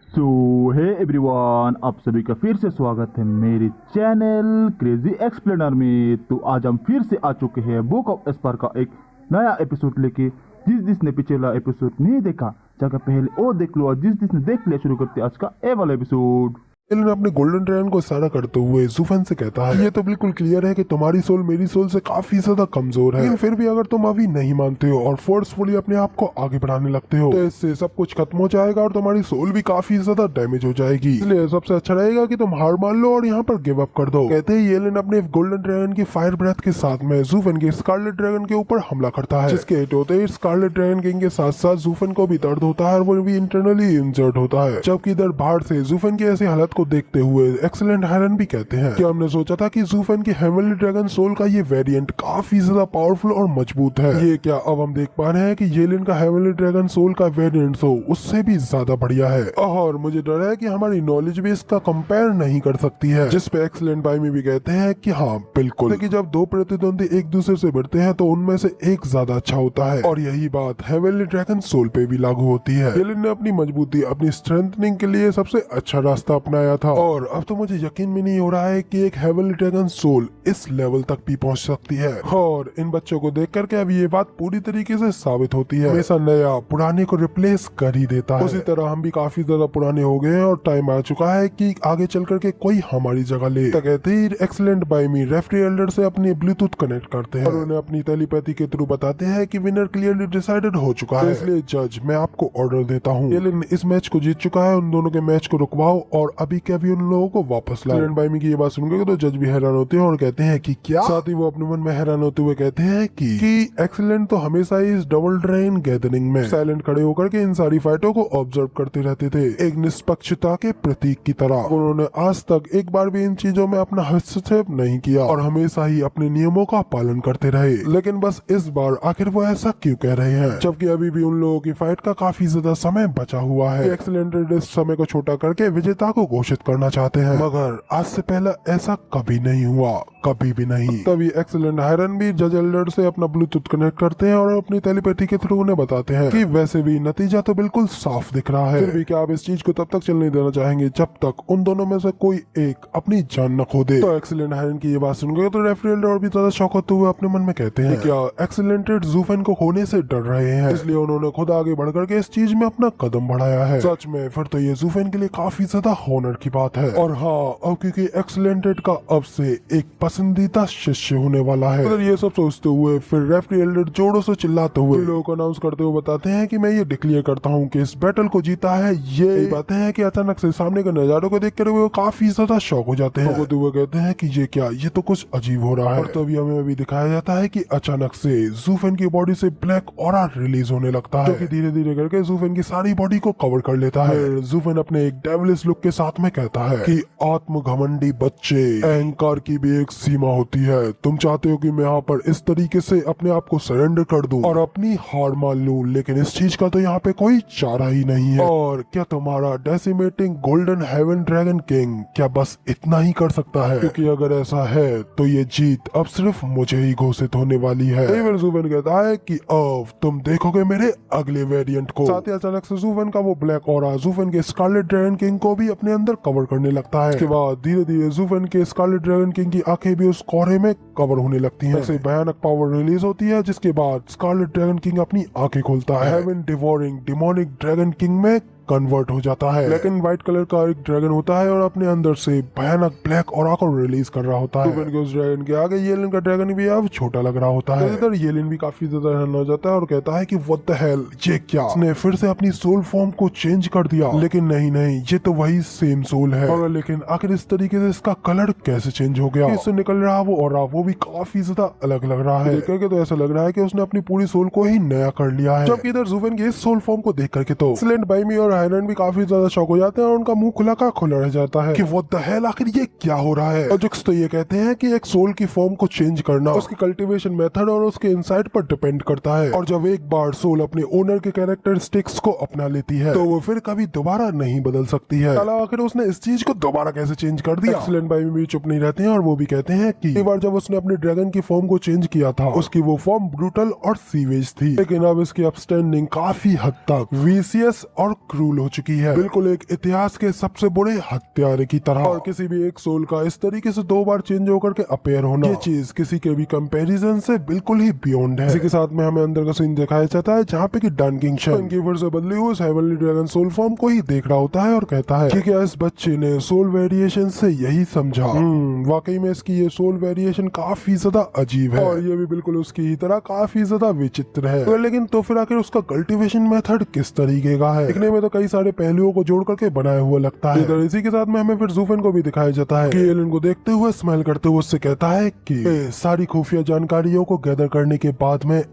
सो hey everyone, आप सभी का फिर से स्वागत है मेरे चैनल क्रेजी एक्सप्लेनर में। तो आज हम फिर से आ चुके हैं बुक ऑफ एस्पर का एक नया एपिसोड लेके। जिसने पिछला एपिसोड नहीं देखा जाकर पहले वो देख लो, और जिसने देख लिया शुरू करते आज का ए वाला एपिसोड। एलन अपने गोल्डन ड्रैगन को इशारा करते हुए जूफन से कहता है ये तो बिल्कुल क्लियर है कि तुम्हारी सोल मेरी सोल से काफी ज्यादा कमजोर है, लेकिन फिर भी अगर तुम अभी नहीं मानते हो और फोर्सफुली अपने आप को आगे बढ़ाने लगते हो तो इससे सब कुछ खत्म हो जाएगा और तुम्हारी सोल भी काफी ज्यादा डैमेज हो जाएगी। इसलिए सबसे अच्छा रहेगा कि तुम हार मान लो और यहाँ पर गिव अप कर दो। कहते ही एलन अपने गोल्डन ड्रैगन की फायर ब्रेथ के साथ में जूफन के स्कारलेट ड्रैगन के ऊपर हमला करता है, जिसके हिट होते ही स्कारलेट ड्रैगन किंग के साथ साथ जूफन को भी दर्द होता है और वो भी इंटरनली इंजर्ड होता है। जबकि इधर बाहर से जूफन की ऐसी हालत को देखते हुए एक्सीलेंट हायरन भी कहते हैं कि हमने सोचा था कि जूफन की हेवनली ड्रैगन सोल का ये वेरिएंट काफी ज्यादा पावरफुल और मजबूत है, ये क्या अब हम देख पा रहे हैं कि येलिन का हेवनली ड्रैगन सोल का वेरिएंट तो उससे भी ज्यादा बढ़िया है, और मुझे डर है कि हमारी नॉलेज भी इसका कंपेयर नहीं कर सकती है। जिस पे एक्सीलेंट भाई में भी कहते हैं कि हाँ बिल्कुल, लेकिन जब दो प्रतिद्वंदी एक दूसरे से भिड़ते हैं तो उनमें से एक ज्यादा अच्छा होता है, और यही बात हेवनली ड्रैगन सोल पे भी लागू होती है। येलिन ने अपनी मजबूती अपनी स्ट्रेंथनिंग के लिए सबसे अच्छा रास्ता अपनाया था, और अब तो मुझे यकीन भी नहीं हो रहा है कि एक हेवनली ड्रैगन सोल इस लेवल तक भी पहुंच सकती है। और इन बच्चों को देख करके अब ये बात पूरी तरीके से साबित होती है, हमेशा नया पुराने को रिप्लेस कर ही देता है। उसी तरह हम भी काफी ज्यादा पुराने हो गए हैं और टाइम आ चुका है कि आगे चल करके कोई हमारी जगह ले। तो कहते ही एक्सीलेंट बाय मी रेफरी एल्डर से अपनी ब्लूटूथ कनेक्ट करते हैं और उन्हें अपनी टेलीपैथी के थ्रू बताते हैं कि विनर क्लियरली डिसाइडेड हो चुका है, इसलिए जज मैं आपको ऑर्डर देता हूँ, एलन इस मैच को जीत चुका है, उन दोनों के मैच को रुकवाओ और अभी के अभी उन लोगों को वापस लाओ। बाय मी की ये बात सुनकर तो जज भी हैरान होते हैं और कहते हैं कि क्या, साथ ही वो अपने मन में हैरान होते हुए कहते हैं कि एक्सीलेंट तो हमेशा ही इस डबल ड्रैगन गैदरिंग में साइलेंट खड़े होकर के इन सारी फाइटों को ऑब्जर्व करते रहते थे, एक निष्पक्षता के प्रतीक की तरह। उन्होंने आज तक एक बार भी इन चीजों में अपना हस्तक्षेप नहीं किया और हमेशा ही अपने नियमों का पालन करते रहे, लेकिन बस इस बार आखिर वो ऐसा क्यों कह रहे हैं, जबकि अभी भी उन लोगों की फाइट का काफी ज्यादा समय बचा हुआ है। एक्सीलेंट इस समय को छोटा करके विजेता को घोषित करना चाहते हैं, मगर आज से पहले ऐसा कभी नहीं हुआ, कभी भी नहीं। तभी एक्सीलेंट हायरन भी जज एल्डर से अपना ब्लूटूथ कनेक्ट करते हैं और अपनी टेलीपैथी के थ्रू उन्हें बताते हैं कि वैसे भी नतीजा तो बिल्कुल साफ दिख रहा है, फिर भी क्या आप इस चीज को तब तक चलने देना चाहेंगे जब तक उन दोनों में से कोई एक अपनी जान न खो दे। तो एक्सीलेंट हायरन की ये बात सुनकर तो रेफरी एल्डर और भी ज्यादा शौक होते हुए अपने मन में कहते हैं क्या एक्सीलेंटेड जूफन को खोने से डर रहे हैं, इसलिए उन्होंने खुद आगे बढ़ करके इस चीज में अपना कदम बढ़ाया है। सच में फिर तो ये जूफन के लिए काफी ज्यादा हॉनर की बात है, और हाँ अब क्योंकि एक्सीलेंटेड का अब से एक पसंदीदा शिष्य होने वाला है। तो ये सब सोचते हुए फिर रेफरी एल्डर जोरों से चिल्लाते हुए लोगों को अनाउंस करते हुए बताते हैं कि मैं ये डिक्लेयर करता हूँ कि इस बैटल को जीता है ये बातें हैं कि अचानक से सामने के नजारों को देख कर वो काफी ज्यादा शौक हो जाते हैं, तो वो कहते हैं कि ये क्या, ये तो कुछ अजीब हो रहा है। और तभी हमें अभी दिखाया जाता है कि अचानक से जूफन की बॉडी से ब्लैक ऑरा रिलीज होने लगता है, जो कि धीरे धीरे करके जूफन की सारी बॉडी को कवर कर लेता है। जूफन अपने एक डेविलिश लुक के साथ में कहता है कि आत्म घमंडी बच्चे, अहंकार की भी एक सीमा होती है, तुम चाहते हो कि मैं यहाँ पर इस तरीके से अपने आप को सरेंडर कर दूं और अपनी हार मान लूं, लेकिन इस चीज का तो यहाँ पे कोई चारा ही नहीं है। और क्या तुम्हारा डेसिमेटिंग गोल्डन हेवन ड्रैगन किंग क्या बस इतना ही कर सकता है, क्योंकि अगर ऐसा है तो ये जीत अब सिर्फ मुझे ही घोषित होने वाली है। जूफन कहता है कि अब तुम देखोगे मेरे अगले वेरिएंट को। साथ ही अचानक से जूफन का वो ब्लैक ऑरा जूफन के स्कारलेट ड्रैगन किंग को भी अपने अंदर कवर करने लगता है। इसके बाद धीरे धीरे जूफन के स्कारलेट ड्रैगन किंग की आंखें भी उस कोहरे में कवर होने लगती हैं। ऐसे भयानक पावर रिलीज होती है, जिसके बाद स्कारलेट ड्रैगन किंग अपनी आंखें खोलता है, heaven devouring demonic dragon king में कन्वर्ट हो जाता है। ब्लैक एंड व्हाइट कलर का एक ड्रैगन होता है और अपने अंदर से भयानक ब्लैक ऑरा को रिलीज कर रहा होता है। जूफन के उस ड्रैगन के आगे येलिन का ड्रैगन भी अब छोटा लग रहा होता है। इधर येलिन भी काफी ज्यादा हैरान हो जाता है और कहता है कि व्हाट द हेल, ये क्या, उसने फिर से अपनी सोल फॉर्म को चेंज कर दिया। लेकिन नहीं नहीं, ये तो वही सेम सोल है, और लेकिन आखिर इस तरीके से इसका कलर कैसे चेंज हो गया, इससे निकल रहा वो ऑरा वो भी काफी ज्यादा अलग लग रहा है। देख करके तो ऐसा लग रहा है कि उसने अपनी पूरी सोल को ही नया कर लिया है। जबकि इधर जूफन के इस सोल फॉर्म को देख करके तो एक्सीलेंट बाय मी और हायरन भी काफी ज्यादा शॉक हो जाते हैं और उनका मुंह खुला का खुला रह जाता है कि व्हाट द हेल, आखिर ये क्या हो रहा है। लॉजिक्स तो ये कहते हैं कि एक सोल की फॉर्म को चेंज करना उसकी कल्टीवेशन मेथड और उसके इनसाइट पर डिपेंड करता है, और जब एक बार सोल अपने ओनर के कैरेक्टरिस्टिक्स को अपना लेती है तो वो फिर कभी दोबारा नहीं बदल सकती है। आखिर उसने इस चीज को दोबारा कैसे चेंज कर दिया। एक्सीलेंट बाय मी भी चुप नहीं रहते हैं और वो भी कहते हैं कि एक बार जब उसने अपने ड्रैगन की फॉर्म को चेंज किया था उसकी वो फॉर्म ब्रूटल और सीवेज थी, लेकिन अब इसकी अपस्टैंडिंग काफी हद तक वीसियस और क्रूर रूल हो चुकी है, बिल्कुल एक इतिहास के सबसे बड़े हत्यारे की तरह। और किसी भी एक सोल का इस तरीके से 2 बार चेंज होकर के अपेयर होना, ये चीज किसी के भी कंपैरिजन से बिल्कुल ही बियॉन्ड है। इसी के साथ में हमें अंदर का सीन दिखाया जाता है जहाँ पे कि डन किंगशन की फिर से बदली हुई उस हेवनली ड्रैगन सोल फॉर्म को ही देख रहा होता है और कहता है कि क्या इस बच्चे ने सोल वेरिएशन से यही समझा। वाकई में इसकी ये सोल वेरिएशन काफी ज्यादा अजीब है और ये भी बिल्कुल उसकी ही तरह काफी ज्यादा विचित्र है। तो लेकिन तो फिर आखिर उसका कल्टीवेशन मेथड किस तरीके का है? दिखने में तो कई सारे पहलुओं को जोड़ करके बनाया हुआ लगता है। इधर इसी के साथ में हमें फिर ज़ूफ़ेन को भी दिखाया जाता है कि एलन को देखते हुए स्माइल करते हुए उससे कहता है कि सारी खुफिया जानकारियों को गैदर करने के बाद में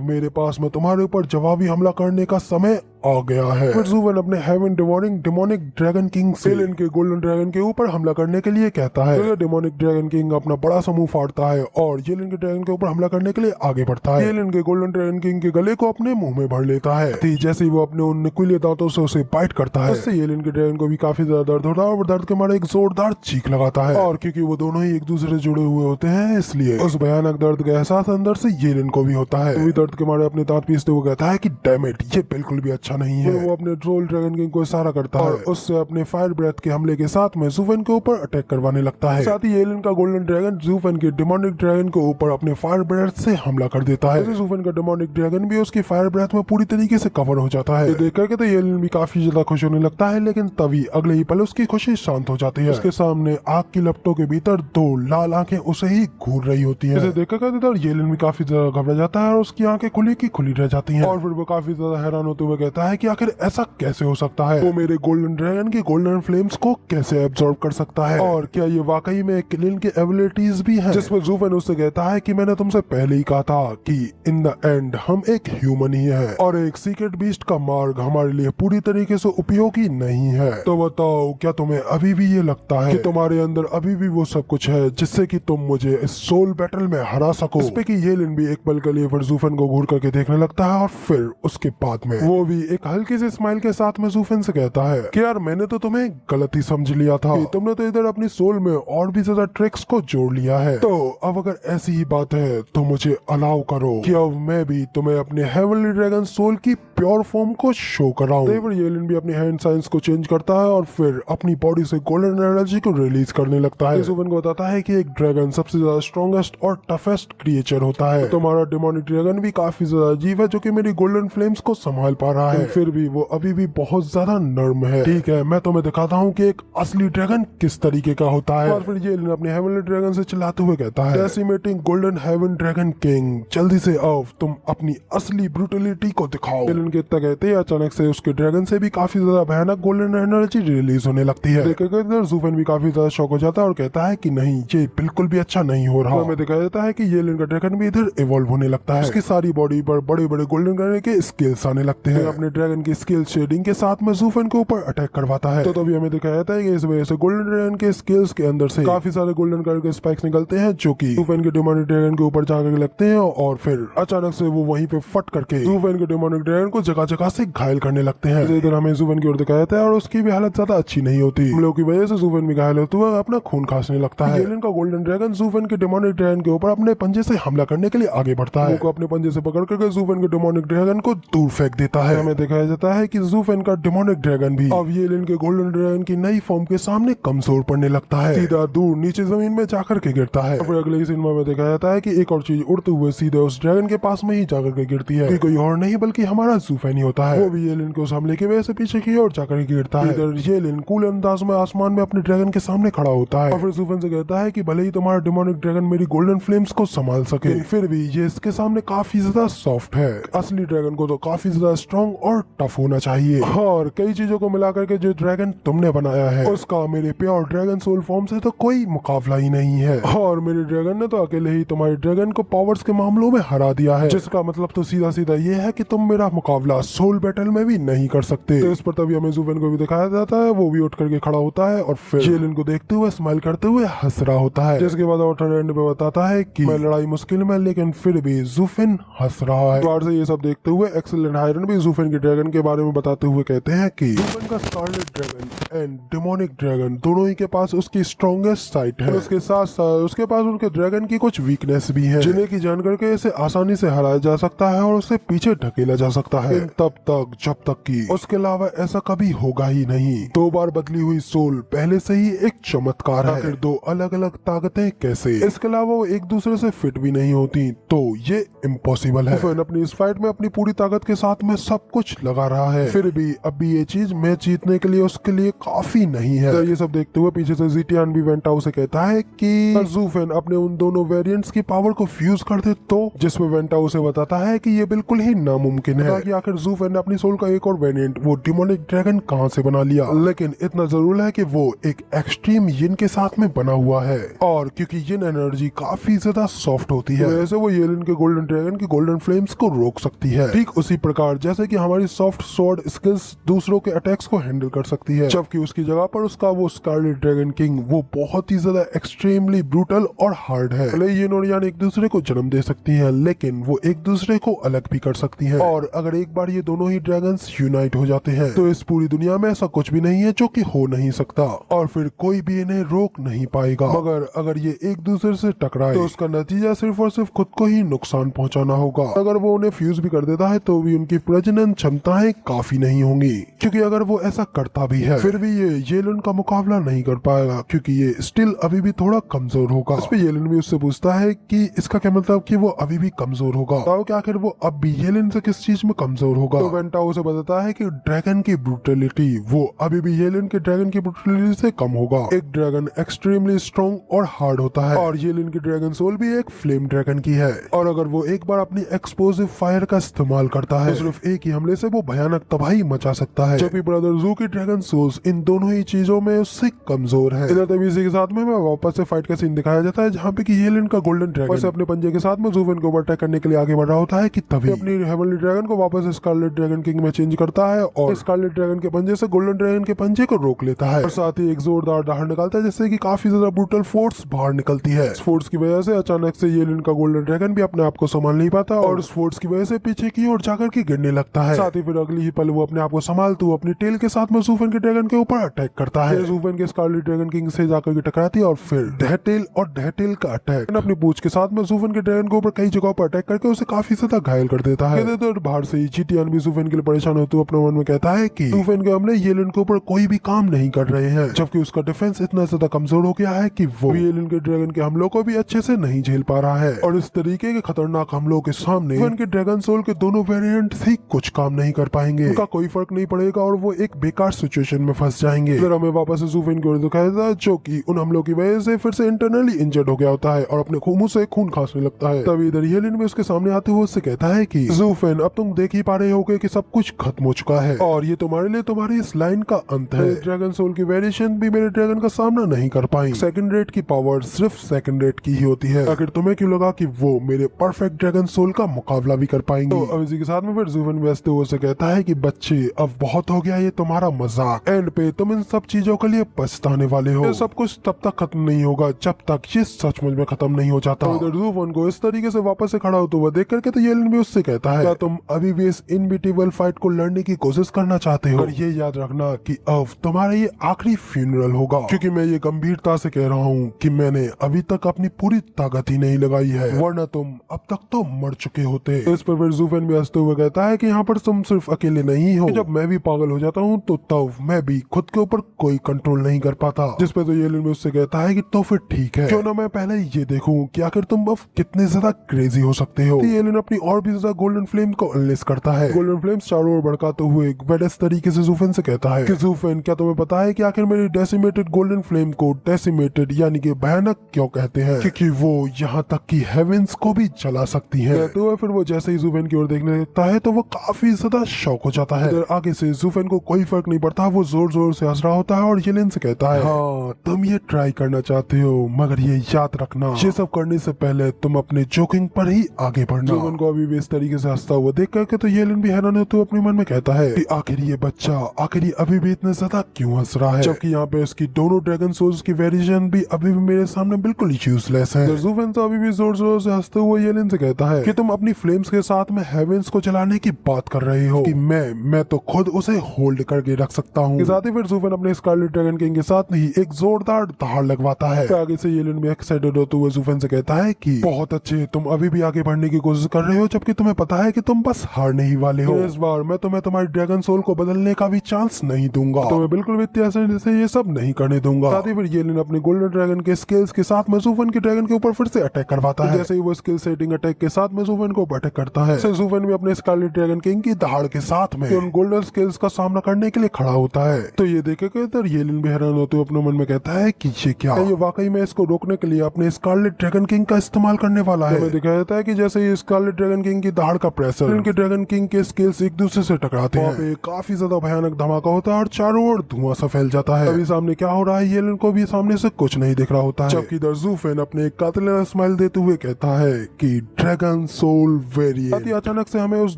मेरे पास में तुम्हारे ऊपर जवाबी हमला करने का समय आ गया है। फिर ज़ूफ़ेन अपने heaven devouring demonic dragon king से एलन के गोल्डन ड्रैगन के ऊपर हमला करने के लिए कहता है। तो ये डेमोनिक ड्रैगन किंग अपना बड़ा समूह फाड़ता है और एलन के ड्रैगन के ऊपर हमला करने के लिए आगे बढ़ता है। एलन के गोल्डन ड्रैगन किंग के गले को अपने मुंह में भर लेता है। जैसे ही वो अपने उन नुकीले दांतों से उसे बाइट करता है, उससे एलन के ड्रैगन को भी काफी ज्यादा दर्द होता है और दर्द के मारे एक जोरदार चीख लगाता है। और क्योंकि वो दोनों ही एक दूसरे से जुड़े हुए होते हैं, इसलिए उस भयानक दर्द का एहसास अंदर से एलन को भी होता है। वो दर्द के मारे अपने दांत पीसते हुए कहता है कि डैम इट, ये बिल्कुल भी अच्छा नहीं है। वो अपने ट्रोल ड्रैगन किंग को इशारा करता है और उससे अपने फायर ब्रेथ के हमले के साथ में ज़ूफ़ेन के ऊपर अटैक करवाने लगता है। साथ ही एलन का गोल्डन ड्रैगन ज़ूफ़ेन के डेमोनिक ड्रैगन के ऊपर अपने फायर ब्रेथ से हमला कर देता है। ज़ूफ़ेन का डेमोनिक ड्रैगन भी उसकी फायर ब्रेथ में पूरी तरीके से कवर हो जाता है। देख करके तो एलन भी काफी ज्यादा खुश होने लगता है, लेकिन तभी अगले ही पल उसकी खुशी शांत हो जाती है। उसके सामने आग की लपटों के भीतर 2 लाल आंखें उसे ही घूर रही होती हैं। इसे देख कर एलन भी काफी ज्यादा घबरा जाता है और उसकी आंखें खुली की खुली रह जाती हैं। और फिर वो काफी ज्यादा हैरान होते हुए कहता है कि आखिर ऐसा कैसे हो सकता है? वो मेरे गोल्डन ड्रैगन की गोल्डन फ्लेम्स को कैसे एब्जॉर्ब कर सकता है? और क्या ये वाकई में किलिन की एबिलिटीज भी हैं? जिसमें ज़ूफ़ेन उससे कहता है कि मैंने तुमसे पहले ही कहा था कि इन द एंड हम एक ह्यूमन ही है और एक सीक्रेट बीस्ट का मार्ग हमारे लिए पूरी तरीके से उपयोगी नहीं है। तो बताओ, क्या तुम्हें अभी भी ये लगता है कि तुम्हारे अंदर अभी भी वो सब कुछ है जिससे कि तुम मुझे इस सोल बैटल में हरा सको? इस पे कि एलन भी एक पल के लिए फिर ज़ूफ़ेन को घूर करके देखने लगता है और फिर उसके बाद में वो भी एक हल्की सी स्माइल के साथ में ज़ूफ़ेन से कहता है कि यार मैंने तो तुम्हें गलत ही समझ लिया था, तुमने तो इधर अपनी सोल में और भी ज्यादा ट्रिक्स को जोड़ लिया है। तो अब अगर ऐसी ही बात है तो मुझे अलाउ करो कि अब मैं भी तुम्हें अपने हेवनली ड्रैगन सोल की प्योर फॉर्म को शो कराऊं। एलन भी अपने हैंड साइंस को चेंज करता है और फिर अपनी बॉडी से गोल्डन एनर्जी को रिलीज करने लगता है। ज़ूफ़ेन को बताता है कि एक ड्रैगन सबसे ज्यादा स्ट्रॉन्गेस्ट और टफेस्ट क्रिएचर होता है। तो तुम्हारा डेमोनिक ड्रैगन भी काफी ज्यादा अजीब है जो कि मेरी गोल्डन फ्लेम्स को संभाल पा रहा है, फिर भी वो अभी भी बहुत ज्यादा नर्म है। ठीक है, मैं तुम्हें दिखाता हूँ कि एक असली ड्रैगन किस तरीके का होता है। और फिर एलन अपने हेवनली ड्रैगन से चिल्लाते हुए कहता है, डेसिमेटिंग गोल्डन हेवन ड्रैगन किंग, जल्दी से आओ, तुम अपनी असली ब्रूटलिटी को दिखाओ। एलन के इतना कहते ही अचानक से उसके ड्रैगन से भी काफी ज्यादा भयानक गोल्डन एनर्जी रिलीज होने लगती है। देखकर ज़ूफ़ेन भी काफी ज्यादा शॉक हो जाता है और कहता है कि नहीं, ये बिल्कुल भी अच्छा नहीं हो रहा। हमें दिखाया जाता है कि एलन का ड्रैगन भी इधर इवॉल्व होने लगता है। उसकी सारी बॉडी पर बड़े बड़े गोल्डन ड्रैगन के स्केल्स आने लगते हैं। अपने ड्रैगन की स्केल शेडिंग के साथ में ज़ूफ़ेन के ऊपर अटैक करवाता है। तो तभी हमें दिखाया जाता है कि इस वजह से गोल्डन ड्रैगन के स्केल्स के अंदर से काफी सारे गोल्डन कलर के स्पाइक्स निकलते हैं जो कि ज़ूफ़ेन के डेमोनिक ड्रैगन के ऊपर जाकर लगते हैं और फिर अचानक से वो वहीं पे फट करके ज़ूफ़ेन के डेमोनिक ड्रैगन को जगह जगह से घायल करने लगते हैं। इधर हमें ज़ूफ़ेन की ओर दिखाया जाता है और उसकी भी हालत ज्यादा अच्छी नहीं होती। हमलों की वजह से ज़ूफ़ेन भी घायल होते हुए अपना खून खांसने लगता है। एलन का गोल्डन ड्रैगन ज़ूफ़ेन के डेमोनिक ड्रैगन के ऊपर अपने पंजे से हमला करने के लिए आगे बढ़ता है। वो अपने पंजे से पकड़ करके ज़ूफ़ेन के डेमोनिक ड्रैगन को दूर फेंक देता है। हमें दिखाया जाता है कि ज़ूफ़ेन का डेमोनिक ड्रैगन भी अब एलन के गोल्डन ड्रैगन की नई फॉर्म के सामने कमजोर पड़ने लगता है, सीधा दूर नीचे जमीन में जाकर के गिरता है। फिर अगले सीन में दिखाया जाता है कि एक और चीज उड़ते हुए सीधे उस ड्रैगन के पास में ही जाकर के गिरती है। कोई और नहीं बल्कि हमारा ज़ूफ़ेन ही होता है। वो भी एलन को हमले की वजह से पीछे की ओर जाकर के गिरता है। इधर एलन कूल अंदाज में आसमान में अपने ड्रैगन के सामने खड़ा होता है और फिर ज़ूफ़ेन से कहता है कि भले ही तुम्हारा डेमोनिक ड्रैगन मेरी गोल्डन फ्लेम्स को संभाल सके, फिर भी ये इसके सामने काफी ज्यादा सॉफ्ट है। असली ड्रैगन को तो काफी ज्यादा स्ट्रॉन्ग और टफ होना चाहिए और कई चीजों को मिलाकर के जो ड्रैगन तुमने बनाया है उसका मेरे प्योर ड्रैगन सोल फॉर्म से तो कोई मुकाबला ही नहीं है। और मेरे ड्रैगन ने तो अकेले ही तुम्हारे ड्रैगन को पावर्स के मामलों में हरा दिया है, जिसका मतलब तो सीधा सीधा ये है कि तुम मेरा मुकाबला सोल बैटल में भी नहीं कर सकते। तो इस पर तभी हमें ज़ूफ़ेन को भी दिखाया जाता है, वो भी उठ करके खड़ा होता है और फिर एलन को देखते हुए स्माइल करते हुए हंस रहा होता है, जिसके बाद ऑथर एंड पे बताता है कि मैं लड़ाई मुश्किल में लेकिन फिर भी ज़ूफ़ेन हंस रहा है। बाहर से ये सब देखते हुए एक्सेल एंड हायरन भी ज़ूफ़ेन के ड्रैगन के बारे में बताते हुए कहते हैं कि ज़ूफ़ेन का scarlet dragon and demonic dragon दोनों ही के पास उसकी स्ट्रॉन्गेस्ट साइट है। उसके साथ साथ उसके पास उनके ड्रैगन की कुछ वीकनेस भी है, जिन्हें की जान करके इसे आसानी से हराया जा सकता है और उसे पीछे ढकेला जा सकता है तब तक जब तक कि उसके अलावा ऐसा कभी होगा ही नहीं। 2 बार बदली हुई सोल पहले से ही एक चमत्कार है। आखिर 2 अलग अलग ताकतें कैसे? इसके अलावा वो एक दूसरे से फिट भी नहीं होती, तो ये इम्पॉसिबल है। फिर अपनी इस फाइट में अपनी पूरी ताकत के साथ में सब कुछ लगा रहा है, फिर भी अभी ये चीज मैच जीतने के लिए उसके लिए काफी नहीं है। तो ये सब देखते हुए पीछे से ज़िटियान भी वेंटाओ से कहता है कि ज़ूफेन अपने उन दोनों वेरिएंट्स की पावर को फ्यूज कर दे, तो जिसमें वेंटाओ से बताता है कि ये बिल्कुल ही नामुमकिन है कि आखिर ज़ूफेन ने अपनी सोल का एक और वेरिएंट वो डिमोनिक ड्रैगन कहां से बना लिया। लेकिन इतना जरूर है कि वो एक एक्सट्रीम यिन के साथ में बना हुआ है, और क्योंकि यिन एनर्जी काफी ज्यादा सॉफ्ट होती है, वैसे वो येलिन के गोल्डन ड्रैगन की गोल्डन फ्लेम्स को रोक सकती है। ठीक उसी प्रकार जैसे कि हमारी सॉफ्ट स्वॉर्ड स्किल्स दूसरों के अटैक्स को हैंडल कर सकती है, जबकि उसकी जगह पर उसका वो स्कारलेट ड्रैगन किंग वो बहुत ही ज्यादा एक्सट्रीमली ब्रूटल और हार्ड है। भले यिन और यान एक दूसरे को जन्म दे सकती हैं, लेकिन वो एक दूसरे को अलग भी कर सकती हैं। और अगर एक बार ये दोनों ही ड्रैगन्स यूनाइट हो जाते हैं तो इस पूरी दुनिया में ऐसा कुछ भी नहीं है जो कि हो नहीं सकता, और फिर कोई भी इन्हें रोक नहीं पाएगा। मगर अगर ये एक दूसरे से टकराए तो उसका नतीजा सिर्फ और सिर्फ खुद को ही नुकसान पहुंचाना होगा। अगर वो उन्हें फ्यूज भी कर देता है तो भी उनकी प्रजनन क्षमताएं काफी नहीं होंगी, क्योंकि अगर वो ऐसा करता भी है फिर भी ये येलन का मुकाबला नहीं कर पाएगा, क्योंकि ये स्टिल अभी भी थोड़ा कमजोर होगा। इस पे येलन भी उससे पूछता है कि इसका क्या मतलब कि वो अभी भी कमजोर होगा, बताओ कि आखिर वो अब भी येलन से किस चीज में कमजोर होगा। तो वेंटाओ उसे बताता है कि ड्रैगन की ब्रूटलिटी वो अभी भी येलन के ड्रैगन की ब्रूटलिटी से कम होगा। एक ड्रैगन एक्सट्रीमली स्ट्रॉन्ग और हार्ड होता है, और येलन की ड्रैगन सोल भी एक फ्लेम ड्रैगन की है, और अगर वो एक बार अपनी एक्सप्लोसिव फायर का इस्तेमाल करता है तो सिर्फ एक ही हमले से वो भयानक तबाही मचा सकता है, जबकि ब्रदर जू की ड्रैगन सोल्स इन दोनों ही चीजों में उससे कमजोर है। इधर तभी इसी के साथ में वापस से फाइट का सीन दिखाया जाता है, जहाँ पे कि येलन का गोल्डन ड्रैगन अपने पंजे के साथ में ज़ूफेन को ओवरटेक करने के लिए आगे बढ़ रहा होता है कि तभी अपनी हेवनली ड्रैगन को वापस स्कारलेट ड्रैगन किंग में चेंज करता है, और स्कारलेट ड्रैगन के पंजे से गोल्डन ड्रैगन के पंजे को रोक लेता है, और साथ ही एक जोरदार दहाड़ निकालता है, जिससे कि काफी ज्यादा ब्रूटल फोर्स बाहर निकलती है। इस फोर्स की वजह से अचानक से येलन का गोल्डन ड्रैगन भी अपने आप को संभाल नहीं पाता, और उस फोर्स की वजह से पीछे की ओर जाकर के गिरने लगता है। साथ ही फिर अगली ही पल वो अपने आप को संभालते हुए अपनी टेल के साथ में ज़ूफेन के ड्रैगन के ऊपर अटैक करता है। ज़ूफेन के स्कारलेट ड्रैगन किंग से जाकर के टकराती है, और फिर डहटेल और डहटेल का अटैक अपनी पूंछ के साथ में ज़ूफेन के ड्रैगन के ऊपर कई जगहों पर अटैक करके उसे काफी ज्यादा घायल कर देता है। तो बाहर से ज़िटियान भी ज़ूफेन के लिए परेशान होते हुए अपने मन में कहता है कि ज़ूफेन के हमले येलन के ऊपर कोई भी काम नहीं कर रहे हैं, जबकि उसका डिफेंस इतना ज्यादा कमजोर हो गया है कि वो येलन के ड्रैगन के हमलों को भी अच्छे से नहीं झेल पा रहा है, और इस तरीके के खतरनाक हमलों के सामने ज़ूफेन के ड्रैगन सोल के दोनों वेरिएंट ही कुछ काम नहीं कर पाएंगे, उनका कोई फर्क नहीं पड़ेगा, और वो एक बेकार सिचुएशन में फंस जाएंगे। फिर हमें वापस से ज़ूफेन की ओर दिखाया जाता है, जो कि उन हमलों की वजह से फिर से इंटरनली इंजर्ड हो गया होता है और अपने मुंह से खून खांसने लगता है। तभी इधर येलन भी उसके सामने आते हुए उससे कहता है कि ज़ूफेन अब तुम देख ही पा रहे होगे कि सब कुछ खत्म हो चुका है, और ये तुम्हारे लिए तुम्हारी इस लाइन का अंत है। ड्रैगन सोल की वेरिएशन भी मेरे ड्रैगन का सामना नहीं कर पाई। सेकंड रेट की पावर सिर्फ सेकंड रेट की ही होती है, आखिर तुम्हें क्यों लगा कि वो मेरे परफेक्ट ड्रैगन सोल का मुकाबला भी कर पाएंगे। तो अब इसी के साथ में फिर ज़ूफेन भी हंसते हुए कहता है कि बच्चे अब बहुत हो गया ये तुम्हारा मजाक, एंड पे तुम इन सब चीजों के लिए पछताने वाले हो। ये सब कुछ तब तक खत्म नहीं होगा जब तक ये सचमुच में खत्म नहीं हो जाता। तो इधर ज़ूफेन को इस तरीके से वापस से खड़ा होते हुए देख करके तो येलन भी उससे कहता है, क्या तुम अभी भी इस इनबिटिबल फाइट को लड़ने की कोशिश करना चाहते हो? और ये याद रखना कि अब तुम्हारा ये आखिरी फ्यूनरल होगा, क्योंकि मैं ये गंभीरता से कह रहा हूँ कि मैंने अभी तक अपनी पूरी ताकत ही नहीं लगाई है, वरना तुम अब तक तो मर चुके होते। इस पर फिर ज़ूफेन भी हंसते हुए कहता है कि यहाँ पर तुम सिर्फ अकेले नहीं हो, जब मैं भी पागल हो जाता हूँ तो तब मैं भी खुद के ऊपर कोई कंट्रोल नहीं कर पाता। जिस पे तो येलन भी उससे कहता है कि तो फिर ठीक है, क्यों ना मैं पहले ये देखूं कि आखिर तुम अब कितने ज्यादा क्रेजी हो सकते हो। तो येलन अपनी और भी ज्यादा गोल्डन फ्लेम को अनलेस करता है। गोल्डन फ्लेम्स चारों ओर भड़काते हुए बेडस तरीके से ज़ूफेन से कहता है कि ज़ूफेन, क्या तुम्हें पता है कि आखिर मेरी डेसिमेटेड गोल्डन फ्लेम को डेसिमेटेड यानी कि भयानक क्यों कहते हैं? क्योंकि वो यहाँ तक कि हेवेंस को भी जला सकती है। कहते हुए फिर वो जैसे ही ज़ूफेन की ओर देखने लगता है तो वो काफी ज्यादा शॉक हो जाता है। आगे से ज़ूफेन को कोई फर्क नहीं पड़ता, वो जोर जोर से हंस रहा होता है और येलन से कहता है, हाँ तुम ये ट्राई करना चाहते हो, मगर ये याद रखना ये सब करने से पहले तुम अपने जोकिंग पर ही आगे बढ़ना। ज़ूफेन को अभी भी इस तरीके से हंसता हुआ देख करके तो येलन भी हैरान होते हुए अपने मन में कहता है कि आखिर ये बच्चा आखिर ये अभी भी इतना ज्यादा क्यों हंस रहा है, जबकि यहाँ पे इसकी दोनों ड्रैगन सोल्स की वेरिएशन भी अभी भी मेरे सामने बिल्कुल यूजलेस है। ज़ूफेन तो अभी भी जोर जोर से हंसते हुए येलन से कहता है कि तुम अपनी फ्लेम्स के साथ में हेवेंस को जलाने की बात कर रहे हो कि मैं तो खुद उसे होल्ड करके रख सकता हूँ। साथ ही फिर ज़ूफेन अपने स्कारलेट ड्रैगन किंग के साथ ही एक जोरदार दहाड़ लगवाता है। आगे से येलन भी एक्साइटेड होते हुए ज़ूफेन से कहता है कि बहुत अच्छे, तुम अभी भी आगे बढ़ने की कोशिश कर रहे हो, जबकि तुम्हें पता है कि तुम बस हार हारने ही वाले हो। इस बार मैं तुम्हें तुम्हारी ड्रैगन सोल को बदलने का भी चांस नहीं दूंगा, तुम्हें बिल्कुल भी इतनी आसानी से ये सब नहीं करने दूंगा। साथ ही फिर येलिन अपने गोल्डन ड्रैगन के स्किल्स के साथ मेजूफन के ड्रैगन के ऊपर फिर से अटैक करवाता है। जैसे ही वो स्किल सेटिंग अटैक के साथ मेजूफन को अटैक करता है, मेजूफन भी अपने स्कारलेट ड्रैगन किंग की दहाड़ के साथ में उन गोल्डन स्किल्स का सामना करने के लिए खड़ा होता है। तो ये देखेगा इधर येलिन भी हैरान होते हुए अपने मन में कहता है कि ये क्या, ये वाकई में इसको रोकने के लिए अपने स्कारलेट ड्रैगन किंग का इस्तेमाल करने वाला है। हमें दिखाया जाता है कि जैसे ही स्कारलेट ड्रैगन किंग की दहाड़ का प्रेशर इनके ड्रैगन किंग के स्किल्स एक दूसरे से टकराते हैं, वहाँ पे काफी ज्यादा भयानक धमाका होता है और चारों ओर धुआं सा फैल जाता है। अभी सामने क्या हो रहा है येलिन को भी सामने से कुछ नहीं दिख रहा होता है, जबकि इधर ज़ूफ़ेन अपने कातिलाना स्माइल देते हुए कहता है कि ड्रैगन सोल वेरिएंट। अचानक से हमें उस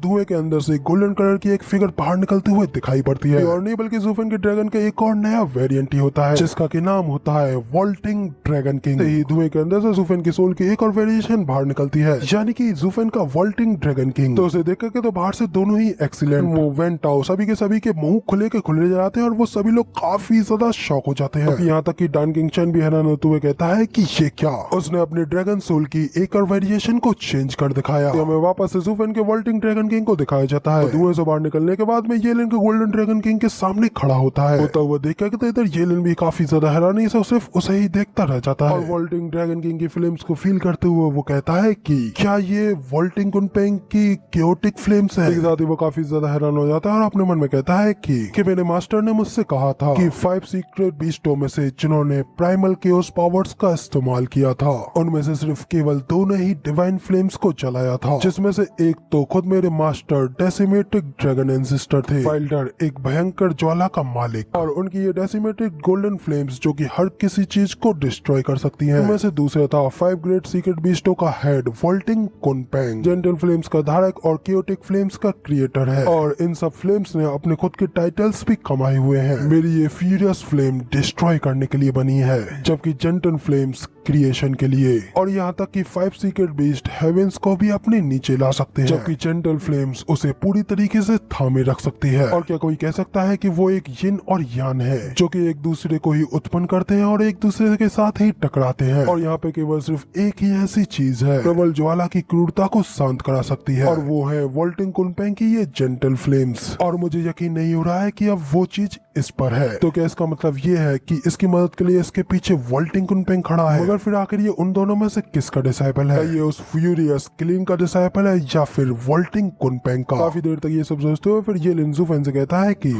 धुएं के अंदर से गोल्डन कलर की एक फिगर बाहर निकलते हुए दिखाई पड़ती है, और नहीं बल्कि ज़ूफ़ेन के ड्रैगन का एक और नया वेरिएंट ही होता है, जिसका की नाम होता है वॉल्टिंग ड्रैगन किंग। ही धुएं के अंदर से ज़ूफ़ेन की सोल की एक और वेरिएशन बाहर निकलती है, यानी कि ज़ूफ़ेन का वॉल्टिंग ड्रैगन किंग। तो उसे देख करके तो बाहर से दोनों ही एक्सीलेंट मूवमेंट आओ, सभी के मुंह खुले के खुले जाते हैं और वो सभी लोग काफी ज्यादा शॉक हो जाते हैं। यहाँ तक कि डान किंग चैन भी हैरान होते हुए कहता है कि ये क्या, उसने अपने ड्रैगन सोल की एक और वेरिएशन को चेंज कर दिखाया। तो हमें वापस से ज़ूफ़ेन के वॉल्टिंग ड्रैगन किंग को दिखाया जाता है। धुएं से बाहर निकलने के बाद में येलिन के गोल्डन ड्रैगन किंग के सामने खड़ा होता है। होता हुआ देख कर इधर येलिन भी काफी ज्यादा हैरानी से सिर्फ उसे ही देखता रह जाता है, और वॉल्टिंग ड्रैगन किंग की फ्लेम्स को फील करते हुए वो कहता है कि क्या ये वॉल्टिंग कुनपेंग की क्योटिक फ्लेम्स है। साथ ही वो काफी ज्यादा हैरान हो जाता है और अपने मन में कहता है कि मेरे मास्टर ने मुझसे कहा था कि 5 सीक्रेट बीस्टों में से जिन्होंने प्राइमल केओस पावर्स का इस्तेमाल किया था, उनमें से सिर्फ केवल 2 ने ही डिवाइन फ्लेम्स को चलाया था, जिसमें से एक तो खुद मेरे मास्टर डेसिमेटेड ड्रैगन एंसेस्टर थे, वाइल्डर एक भयंकर ज्वाला का मालिक, और उनकी ये डेसिमेटेड गोल्डन फ्लेम्स जो कि हर किसी चीज को डिस्ट्रॉय कर सकती हैं। उनमें से दूसरा था 5 ग्रेट सीक्रेट बीस्टों का हेड वॉल्टिंग कुनपेंग, जेंटल फ्लेम्स का धारक और क्योटिक फ्लेम्स का क्रिएटर है, और इन सब फ्लेम्स ने अपने खुद के टाइटल्स भी कमाए हुए हैं। मेरी ये फ्यूरियस फ्लेम डिस्ट्रॉय करने के लिए बनी है, जबकि जेंटल फ्लेम्स क्रिएशन के लिए, और यहाँ तक कि 5 सीक्रेट बीस्ट हेवेंस को भी अपने नीचे ला सकते हैं, जबकि जेंटल फ्लेम्स उसे पूरी तरीके से थामे रख सकती है। और क्या कोई कह सकता है कि वो एक यिन और यान है, जो कि एक दूसरे को ही उत्पन्न करते हैं और एक दूसरे के साथ ही टकराते हैं, और यहाँ पे केवल सिर्फ एक ही ऐसी चीज है प्रबल ज्वाला की क्रूरता को शांत करा सकती है, और वो है वॉल्टिंग कुनपेंग की ये जेंटल फ्लेम्स। और मुझे यकीन नहीं हो रहा है कि अब वो चीज इस पर है। तो क्या इसका मतलब ये है कि इसकी मदद के लिए इसके पीछे वॉल्टिंग कुनपेंग खड़ा है? मगर फिर आखिर ये उन दोनों में से किसका डिसाइपल है? ये उस फ्यूरियस क्लीन का डिसाइपल है या फिर वॉल्टिंग कुनपेंग का? काफी देर तक ये सब सोचते हुए फिर ये ज़ूफ़ेन से कहता है कि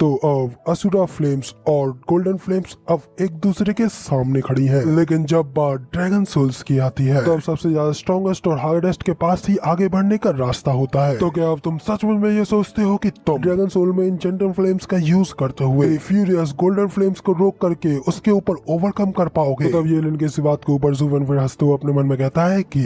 तो अब असुरा फ्लेम्स और गोल्डन फ्लेम्स अब एक दूसरे के सामने खड़ी हैं, लेकिन जब बात ड्रैगन सोल्स की आती है तो सबसे ज्यादा स्ट्रॉन्गेस्ट और हार्डेस्ट के पास ही आगे बढ़ने का रास्ता होता है। तो क्या अब तुम सच में ये सोचते हो कि तुम ड्रैगन सोल में इन जेंटल फ्लेम्स का यूज करते हुए फ्यूरियस गोल्डन फ्लेम्स को रोक करके उसके ऊपर ओवरकम कर पाओगे? तो तब येलिन की इस बात के ऊपर ज़ूफ़ेन फिर हंसते हुए अपने मन में कहता है कि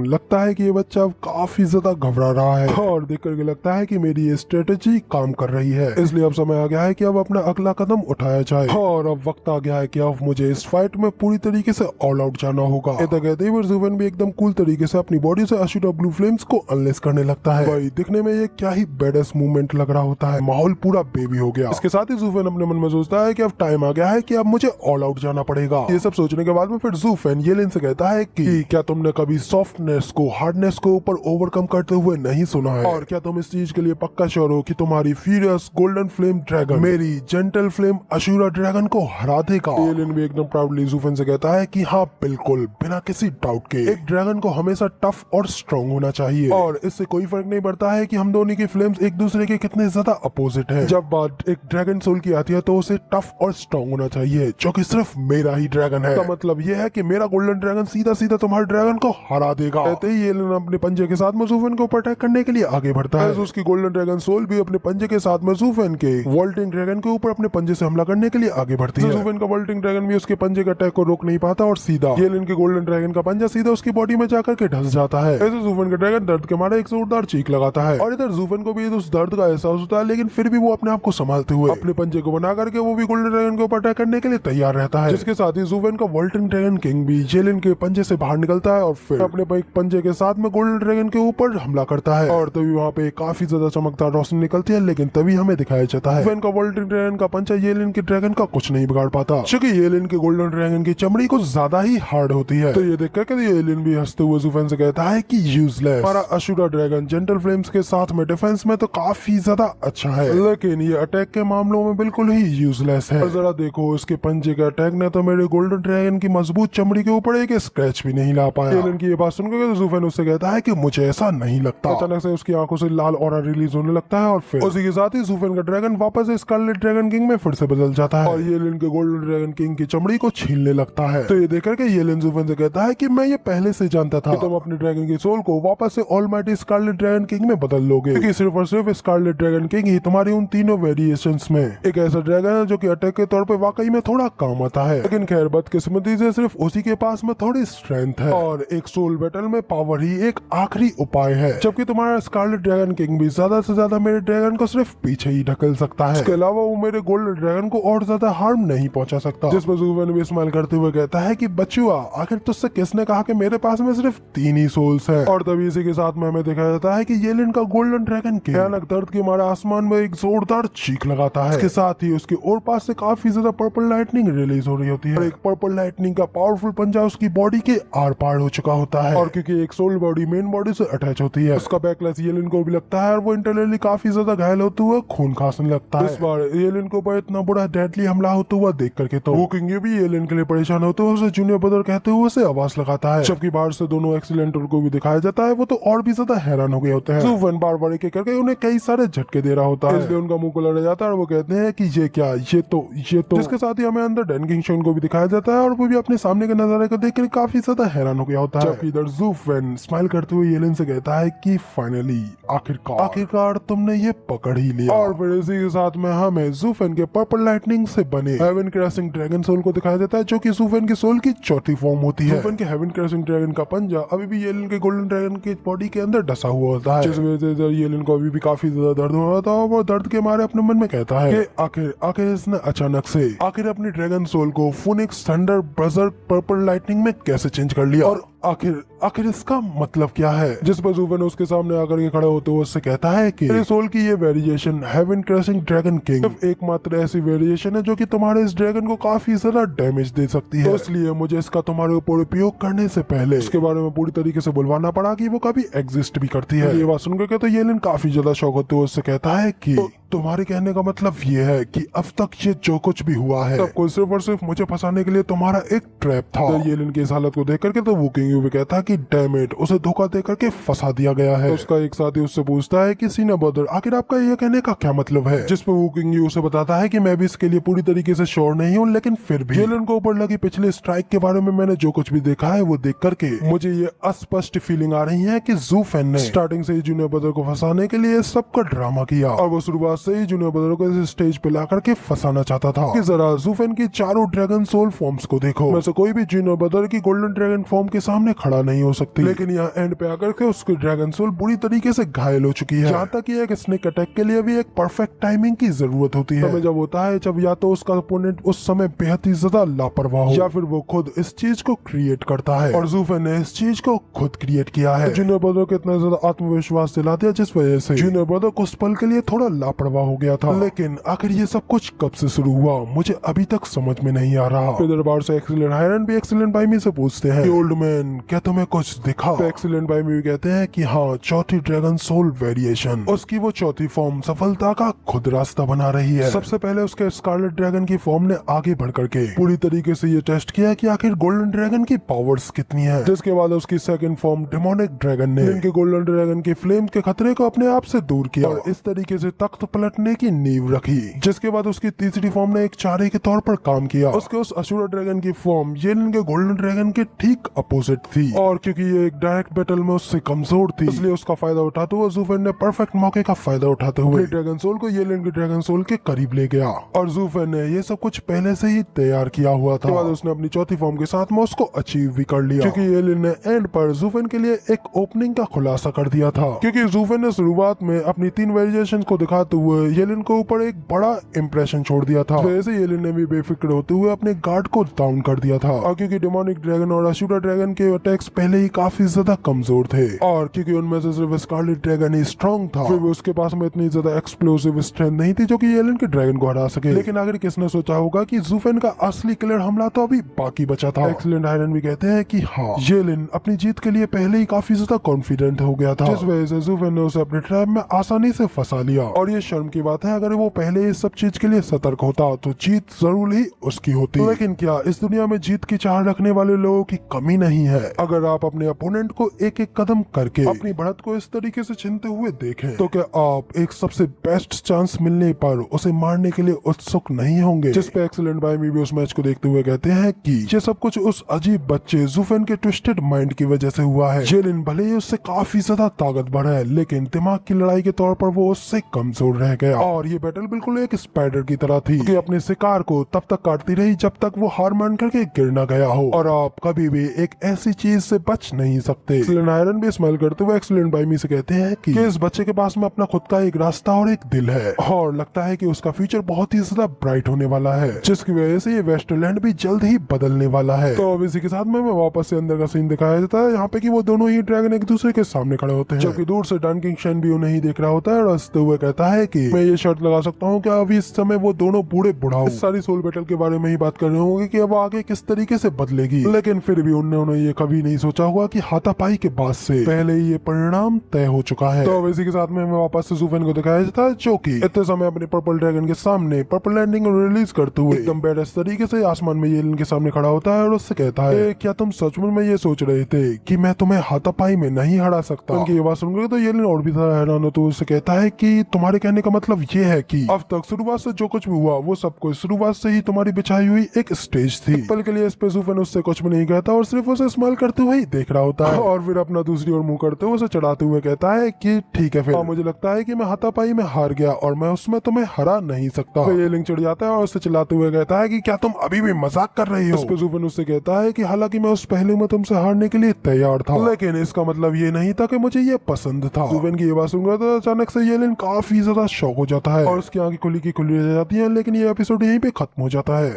लगता है कि ये बच्चा अब काफी ज्यादा घबरा रहा है, और देख करके लगता है कि मेरी ये स्ट्रेटेजी काम कर रही है, इसलिए अब समय आ गया है कि अब अपना अगला कदम उठाया जाए, और अब वक्त आ गया है कि अब मुझे इस फाइट में पूरी तरीके से ऑल आउट जाना होगा। ऐसा कहते ही ज़ूफ़ेन भी एकदम कूल तरीके से अपनी बॉडी से अशुरा ब्लू फ्लेम्स को अनलेस करने लगता है। भाई दिखने में ये क्या ही बेडेस्ट मूवमेंट लग रहा होता है, माहौल पूरा बेबी हो गया। इसके साथ ही ज़ूफ़ेन अपने मन में सोचता है कि अब टाइम आ गया है कि अब मुझे ऑल आउट जाना पड़ेगा। ये सब सोचने के बाद में फिर ज़ूफ़ेन येलिन से कहता है कि क्या तुमने कभी सॉफ्टनेस को हार्डनेस को ऊपर ओवरकम करते हुए नहीं सुना है? और क्या तुम इस चीज के लिए पक्का श्योर हो कि तुम्हारी फ्यूरियस गोल्डन फ्लेम ड्रैगन मेरी जेंटल फ्लेम अशुरा ड्रैगन को हरा देगा? येलिन भी एकदम प्राउडली ज़ूफ़ेन से कहता है कि हाँ बिल्कुल, बिना किसी डाउट के। एक ड्रैगन को हमेशा टफ और स्ट्रॉन्ग होना चाहिए, और इससे कोई फर्क नहीं पड़ता है कि हम दोनों की फ्लेम्स एक दूसरे के कितने ज्यादा अपोजिट है। जब बात एक ड्रैगन सोल की आती है तो उसे टफ और स्ट्रॉन्ग होना चाहिए, जो कि सिर्फ मेरा ही ड्रैगन है। इसका मतलब यह है कि मेरा गोल्डन ड्रैगन सीधा सीधा तुम्हारे ड्रैगन को हरा देगा। कहते ही येलिन अपने पंजे के साथ ज़ूफ़ेन को अटैक करने के लिए आगे बढ़ता है। उसकी गोल्डन ड्रैगन सोल भी अपने पंजे के साथ ज़ूफ़ेन के वॉल्टिंग ड्रैगन के ऊपर अपने पंजे से हमला करने के लिए आगे बढ़ती है। ज़ूफ़ेन का वॉल्टिंग ड्रैगन भी उसके पंजे के अटैक को रोक नहीं पाता, और सीधा येलिन के गोल्डन ड्रैगन का पंजा सीधा उसकी बॉडी में जाकर के ढस जाता है। ऐसे ज़ूफ़ेन का ड्रैगन दर्द के मारे एक जोरदार चीख लगाता है, और इधर ज़ूफ़ेन को भी उस दर्द का एहसास होता है, लेकिन फिर भी वो अपने आप को संभालते करते हुए अपने पंजे को बना करके वो भी गोल्डन ड्रैगन के ऊपर अटैक करने के लिए तैयार रहता है, जिसके साथ ही ज़ुफेन का वोल्टिंग ड्रैगन किंग भी जेलिन के पंजे से बाहर निकलता है और फिर अपने पंजे के साथ में गोल्डन ड्रैगन के ऊपर हमला करता है। और तभी वहाँ पे काफी ज्यादा चमकदार रोशनी निकलती है, लेकिन तभी हमें दिखाया जाता है ज़ुफेन का वोल्टिंग ड्रैगन का पंचा येलिन के ड्रैगन का कुछ नहीं बिगाड़ पाता, क्योंकि येलिन के गोल्डन ड्रैगन की चमड़ी कुछ ज्यादा ही हार्ड होती है। तो ये देख कर येलिन भी हंसते हुए ज़ुफेन से कहता है कि यूजलेस, हमारा अशुरा ड्रैगन जेंटल फ्लेम्स के साथ में डिफेंस में तो काफी ज्यादा अच्छा है, लेकिन ये अटैक के मामलों में बिल्कुल ही यूजलेस है। और जरा देखो इसके पंजे के अटैक ने तो मेरे गोल्डन ड्रैगन की मजबूत चमड़ी के ऊपर एक स्क्रैच भी नहीं ला पाया। येलिन की ये बात सुनकर ज़ुफेन उससे कहता है कि मुझे ऐसा नहीं लगता। अचानक से उसकी आंखों से लाल ऑरा रिलीज होने लगता है और फिर उसी के साथ ही ज़ुफेन का ड्रैगन वापस स्कारलेट ड्रैगन किंग में फिर से बदल जाता है और येलिन के गोल्डन ड्रैगन किंग की चमड़ी को छीनने लगता है। तो ये देखकर के येलिन ज़ुफेन से कहता है कि मैं ये पहले से जानता था कि तुम अपने ड्रैगन की सोल को वापस से ऑलमाइटी स्कारलेट ड्रैगन किंग में बदल लोगे, क्योंकि सिर्फ और सिर्फ स्कारलेट ड्रैगन किंग ही तुम्हारी उन तीनों वेरिएशंस में एक ऐसा ड्रैगन है जो कि अटैक के तौर पे वाकई में थोड़ा काम आता है। लेकिन खैर बदकिस्मती से सिर्फ उसी के पास में थोड़ी स्ट्रेंथ है और एक सोल बैटल में पावर ही एक आखिरी उपाय है, जबकि तुम्हारा स्कारलेट ड्रैगन किंग भी ज्यादा से ज्यादा मेरे ड्रैगन को सिर्फ पीछे ही ढकल सकता है। इसके अलावा वो मेरे गोल्डन ड्रैगन को और ज्यादा हार्म नहीं पहुंचा सकता। जिस पर ज़ुफेन भी स्माइल करते हुए कहता है कि बचुआ, आखिर तुझसे किसने कहा कि मेरे पास में सिर्फ 3 ही सोल्स हैं। और तभी इसी के साथ में हमें दिखाया जाता है कि येलिन का गोल्डन ड्रैगन किंग भयानक दर्द के मारे आसमान में एक जोरदार चीख लगाता है। इसके साथ ही उसके और पास से काफी ज्यादा पर्पल लाइटनिंग रिलीज हो रही होती है और एक पर्पल लाइटनिंग का पावरफुल पंजा उसकी बॉडी के आर पार हो चुका होता है। और क्योंकि एक सोल बॉडी मेन बॉडी से अटैच होती है, उसका बैकलैश येलिन को भी लगता है और वो इंटरनली काफी ज्यादा घायल होते हुए खून खांसने लगता है। इस बार येलिन को ऊपर इतना बड़ा डेडली हमला होता हुआ देख करके तो वो किंग भी येलिन के लिए परेशान होते हुए उसे जूनियर ब्रदर कहते हुए उसे आवाज लगाता है। जबकि बाहर से दोनों एक्सीलेंटर को भी दिखाया जाता है, वो तो और भी ज्यादा हैरान हो गए होते हैं। ज़ुफेन बार बार एक करके उन्हें कई सारे झटके दे रहा होता है, इसलिए उनका मुंह खुला रह जाता है और वो कहते हैं कि ये क्या, ये तो जिसके साथ ही हमें अंदर डैन किंगस्टोन को भी दिखाया जाता है और वो भी अपने सामने के नजारे को देख कर काफी ज्यादा हैरान हो गया होता है। जबकि इधर ज़ुफेन स्माइल करते हुए येलिन से कहता है कि फाइनली आखिरकार तुमने ये पकड़ ही लिया। और फिर इसी के साथ में हमें ज़ुफेन के पर्पल लाइटनिंग से बने हेवन क्रैशिंग ड्रैगन सोल को दिखाया जाता है, जो कि ज़ुफेन की सोल की चौथी फॉर्म होती है। ज़ुफेन के हेवन क्रैशिंग ड्रैगन का पंजा अभी भी येलिन के गोल्डन ड्रैगन की बॉडी के अंदर डसा हुआ होता है, जिस वजह से येलिन को अभी भी काफी ज्यादा दर्द हो रहा था और वो दर्द के मारे अपने मन में कहता है कि आखिर इसने अचानक से अपनी ड्रैगन सोल को फीनिक्स थंडर बजर्क पर्पल लाइटनिंग में कैसे चेंज कर लिया और आखिर इसका मतलब क्या है। जिस पर ज़ुफेन उसके सामने आकर के खड़े होते हुए उससे कहता है कि मेरे सोल की ये variation heaven crashing dragon king सिर्फ एकमात्र ऐसी वेरिएशन है जो कि तुम्हारे इस ड्रैगन को काफी ज्यादा डैमेज दे सकती है, तो इसलिए मुझे इसका तुम्हारे ऊपर उपयोग करने से पहले इसके बारे में पूरी तरीके से बुलवाना पड़ा कि वो कभी एग्जिस्ट भी करती है। ये बात सुनकर तो येलिन काफी ज्यादा शौक होते हुए उससे कहता है कि तुम्हारे कहने का मतलब ये है कि अब तक ये जो कुछ भी हुआ है सब कुछ सिर्फ और सिर्फ मुझे फंसाने के लिए तुम्हारा एक ट्रैप था। तो येलिन की इस हालत को देख करके तो वो किंग भी कहता है कि डैम इट, उसे धोखा दे करके फंसा दिया गया है। तो उसका एक साथी उससे पूछता है कि सीना ब्रदर, आखिर आपका ये कहने का क्या मतलब है। जिस पर वो किंग उसे बताता है कि मैं भी इसके लिए पूरी तरीके से श्योर नहीं हूँ, लेकिन फिर भी येलिन को ऊपर लगी पिछले स्ट्राइक के बारे में मैंने जो कुछ भी देखा है वो देख करके मुझे ये अस्पष्ट फीलिंग आ रही है कि ज़ुफेन ने स्टार्टिंग से ही जूनियर ब्रदर को फंसाने के लिए सबका ड्रामा किया और वो शुरुआत से ही जूनियर ब्रदर को इस स्टेज पे ला करके फंसाना चाहता था कि जरा ज़ुफेन की चारों ड्रैगन सोल फॉर्म्स को देखो, में से कोई भी जूनियर ब्रदर की गोल्डन ड्रैगन फॉर्म के सामने खड़ा नहीं हो सकती, लेकिन यहाँ एंड पे आकर के उसकी ड्रैगन सोल बुरी तरीके से घायल हो चुकी है, जहाँ तक कि एक स्नेक अटैक के लिए भी एक परफेक्ट टाइमिंग की जरूरत होती है। जब होता है जब या तो उसका अपोनेंट उस समय बेहद ही ज्यादा लापरवाह हो या फिर वो खुद इस चीज को क्रिएट करता है, और ज़ुफेन ने इस चीज को खुद क्रिएट किया है। जूनियर ब्रदर को इतना ज्यादा आत्मविश्वास दिला दिया जिस वजह से जूनियर ब्रदर कुछ पल के लिए थोड़ा लापरवाह हो गया था, लेकिन आखिर ये सब कुछ कब से शुरू हुआ मुझे अभी तक समझ में नहीं आ रहा। फिर दरबार से एक्सीलेंट हायरन भी एक्सीलेंट बाई मी से पूछते हैं, ओल्ड मैन क्या तुम्हें कुछ दिखा। तो एक्सीलेंट बाई मी भी कहते हैं कि हाँ, चौथी ड्रैगन सोल वेरिएशन, उसकी वो चौथी फॉर्म सफलता का खुद रास्ता बना रही है। सबसे पहले उसके स्कारलेट ड्रैगन की फॉर्म ने आगे बढ़ करके पूरी तरीके से ये टेस्ट किया कि आखिर गोल्डन ड्रैगन की पावर्स कितनी है, जिसके बाद उसकी सेकंड फॉर्म डेमोनिक ड्रैगन ने इनके गोल्डन ड्रैगन के फ्लेम के खतरे को अपने आप से दूर किया और इस तरीके से तख्त पलटने की नींव रखी। जिसके बाद उसकी तीसरी फॉर्म ने एक चारे के तौर पर काम किया। उसके उस असुरा ड्रैगन की फॉर्म येलिन के गोल्डन ड्रैगन के ठीक अपोजिट थी, और क्योंकि ये एक डायरेक्ट बैटल में उससे कमजोर थी, इसलिए उसका फायदा उठाते हुए ज़ूफेन ने परफेक्ट मौके का फायदा उठाते हुए ड्रैगन सोल को येलिन के ड्रैगन सोल के करीब ले गया। और ज़ूफेन ने ये सब कुछ पहले से ही तैयार किया हुआ था। बाद उसने अपनी चौथी फॉर्म के साथ में उसको अचीव भी कर लिया, क्योंकि येलिन ने एंड पर ज़ूफेन के लिए एक ओपनिंग का खुलासा कर दिया था। क्योंकि ज़ूफेन ने शुरुआत में अपनी 3 वेरिएशन को दिखाते हुए येलिन के ऊपर एक बड़ा इंप्रेशन छोड़ दिया था, वैसे येलिन ने भी बेफिक्र होते हुए अपने गार्ड को डाउन कर दिया था। और क्योंकि डेमोनिक ड्रैगन और अशुरा ड्रैगन के अटैक्स पहले ही काफी ज्यादा कमजोर थे, और क्योंकि उनमें से सिर्फ स्कारलेट ड्रैगन ही स्ट्रॉन्ग था, फिर भी उसके पास में इतनी ज्यादा एक्सप्लोसिव स्ट्रेंथ नहीं थी जो कि येलिन के ड्रैगन को हरा सके। लेकिन आखिर किसने सोचा होगा कि ज़ूफेन का असली क्लियर हमला तो अभी बाकी बचा था। एक्सीलेंट आयरन भी कहते हैं कि हाँ, येलिन अपनी जीत के लिए पहले ही काफी ज्यादा कॉन्फिडेंट हो गया था, जिस वजह से ज़ूफेन ने उसे अपने ट्रैप में आसानी से फंसा लिया। और ये शर्म की बात है, अगर वो पहले इस सब चीज के लिए सतर्क होता तो जीत जरूर ही उसकी होती। लेकिन क्या इस दुनिया में जीत की चाह रखने वाले लोगों की कमी नहीं है? अगर आप अपने अपोनेंट को एक एक कदम करके अपनी बढ़त को इस तरीके से छीनते हुए देखें, तो क्या आप एक सबसे बेस्ट चांस मिलने पर उसे मारने के लिए उत्सुक नहीं होंगे? जिस पे एक्सीलेंट बाय मी भी उस मैच को देखते हुए कहते हैं कि ये सब कुछ उस अजीब बच्चे ज़ूफेन के ट्विस्टेड माइंड की वजह से हुआ है। येलिन भले ही उससे काफी ज्यादा ताकतवर है, लेकिन दिमाग की लड़ाई के तौर पर वो उससे कमजोर रह गया। और ये बैटल बिल्कुल एक स्पाइडर की तरह थी कि अपने शिकार को तब तक काटती रही जब तक वो हार मान करके गिर न गया हो, और आप कभी भी एक ऐसी चीज से बच नहीं सकते। एक्सीलेंट आयरन भी स्माइल करते हुए एक्सीलेंट बाय मी से कहते हैं कि इस बच्चे के पास में अपना खुद का एक रास्ता और एक दिल है, और लगता है कि उसका फ्यूचर बहुत ही ज्यादा ब्राइट होने वाला है, जिसकी वजह से ये वेस्टलैंड भी जल्द ही बदलने वाला है। तो अब इसी के साथ में वापस से अंदर का सीन दिखाया जाता है, यहाँ पे कि वो दोनों ही ड्रैगन एक दूसरे के सामने खड़े होते हैं, जबकि दूर से डन किंग शेन भी उन्हें ही देख रहा होता है और हंसते हुए कहता है कि मैं ये शर्त लगा सकता हूँ कि अभी इस समय वो दोनों बूढ़े बुढ़ाऊ इस सारी सोल बैटल के बारे में ही बात कर रहे होंगे कि अब आगे किस तरीके से बदलेगी। लेकिन फिर भी उन्होंने ये कभी नहीं सोचा होगा कि हाथापाई के बाद से पहले ही ये परिणाम तय हो चुका है। तो इसी के साथ में हमें वापस से ज़ूफेन को दिखाया जाता है, जो कि इतने समय अपने पर्पल ड्रैगन के सामने पर्पल लैंडिंग रिलीज करते हुए एकदम बेडस तरीके से आसमान में येलिन के सामने खड़ा होता है और उससे कहता है, क्या तुम सचमुच में ये सोच रहे थे कि मैं तुम्हें हाथापाई में नहीं हरा सकता? उनकी ये बात सुनकर तो येलिन और भी ज्यादा हैरान होता है, उससे कहता है कि तुम्हारे कहने का मतलब ये है कि अब तक शुरुआत से जो कुछ भी हुआ वो सब कुछ शुरुआत से ही तुम्हारी बिछाई हुई एक स्टेज थी। पल के लिए इस पे ज़ूफेन उससे कुछ भी नहीं कहता और सिर्फ उसे स्माइल करते हुए ही देख रहा होता है, और फिर अपना दूसरी ओर मुंह करते हुए उसे चढ़ाते हुए कहता है कि ठीक है, फिर मुझे लगता है कि मैं हाथापाई में हार गया और मैं उसमें तुम्हें हरा नहीं सकता। तो येलिन चिढ़ जाता है और उससे चिल्लाते हुए कहता है कि क्या तुम अभी भी मजाक कर रही हो? उस पे ज़ूफेन उससे कहता है कि हालांकि मैं उस पहलू में तुमसे हारने के लिए तैयार था, लेकिन इसका मतलब ये नहीं था कि मुझे ये पसंद था। ज़ूफेन की ये बात सुनकर तो अचानक से येलिन काफी ज्यादा शॉक हो जाता है और उसकी आंखें खुली की खुली रह जाती है। लेकिन ये एपिसोड यहीं पे खत्म हो जाता है।